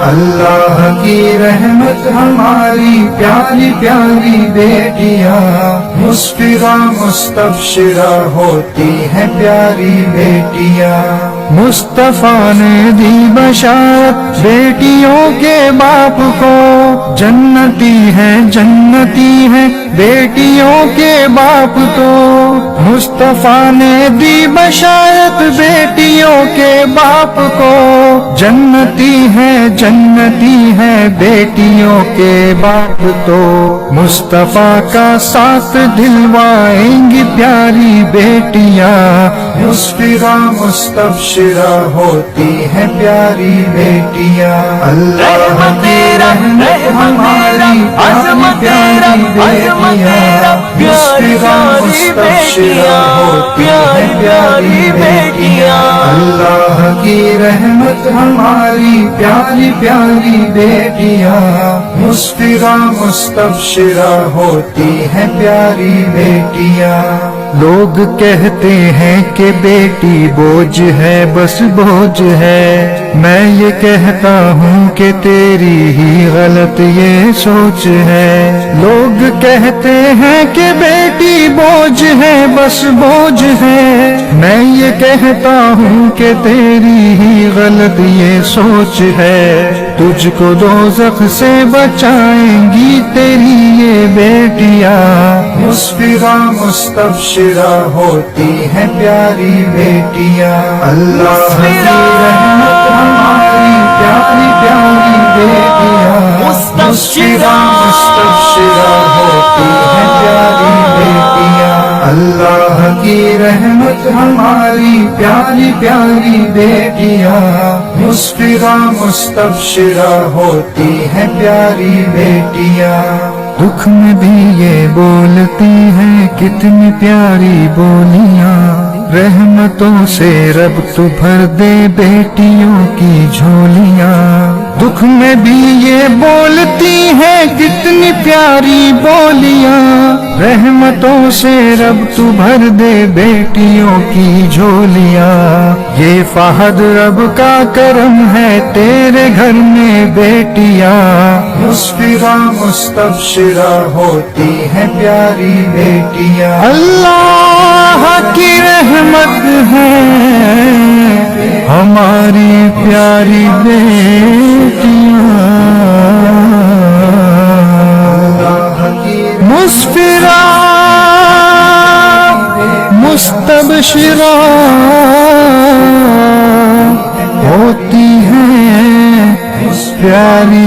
اللہ کی رحمت ہماری پیاری پیاری بیٹیاں، مسفرہ مستبشرہ ہوتی ہیں پیاری بیٹیاں۔ مصطفیٰ نے دی بشارت بیٹیوں کے باپ کو، جنتی ہے جنتی ہے بیٹیوں کے باپ تو۔ مصطفیٰ نے دی بشارت بیٹیوں کے باپ کو، جنتی ہے جنتی ہے بیٹیوں کے باپ تو۔ مصطفیٰ کا ساتھ دلوائیں گی پیاری بیٹیاں، مسفرہ مستبشرہ ہوتی ہیں پیاری بیٹیاں۔ اللہ کی رحمت ہماری پیاری بیٹیاں، مسفرہ مستبشرہ ہوتی ہیں پیاری بیٹیاں۔ اللہ کی رحمت ہماری پیاری پیاری بیٹیاں، مسفرہ مستبشرہ ہوتی ہیں پیاری بیٹیاں۔ لوگ کہتے ہیں کہ بیٹی بوجھ ہے بس بوجھ ہے، میں یہ کہتا ہوں کہ تیری ہی غلط یہ سوچ ہے۔ لوگ کہتے ہیں کہ بیٹی بوجھ ہے بس بوجھ ہے، میں یہ کہتا ہوں کہ تیری ہی غلط یہ سوچ ہے۔ تجھ کو دوزخ سے بچائیں گی تیری یہ بیٹیاں، مسفرہ مستبشرہ ہوتی ہیں پیاری بیٹیاں۔ اللہ کی رحمت ہماری پیاری پیاری بیٹیاں، مسفرہ مستبشرہ ہوتی ہیں پیاری بیٹیاں۔ اللہ کی رحمت ہماری پیاری پیاری بیٹیاں، مسفرہ مستبشرہ ہوتی ہیں پیاری بیٹیاں۔ دکھ میں بھی یہ بولتی ہیں کتنی پیاری بولیاں، رحمتوں سے رب تو بھر دے بیٹیوں کی جھولیاں۔ دکھ میں بھی یہ بولتی ہیں کتنی پیاری بولیاں، رحمتوں سے رب تو بھر دے بیٹیوں کی جھولیاں۔ یہ فہد رب کا کرم ہے تیرے گھر میں بیٹیاں، مسفرہ مستبشرہ ہوتی ہیں پیاری بیٹیاں۔ اللہ کی رحمت ہے ہماری پیاری بیٹیاں، مسفرہ مستبشرہ ہوتی ہیں پیاری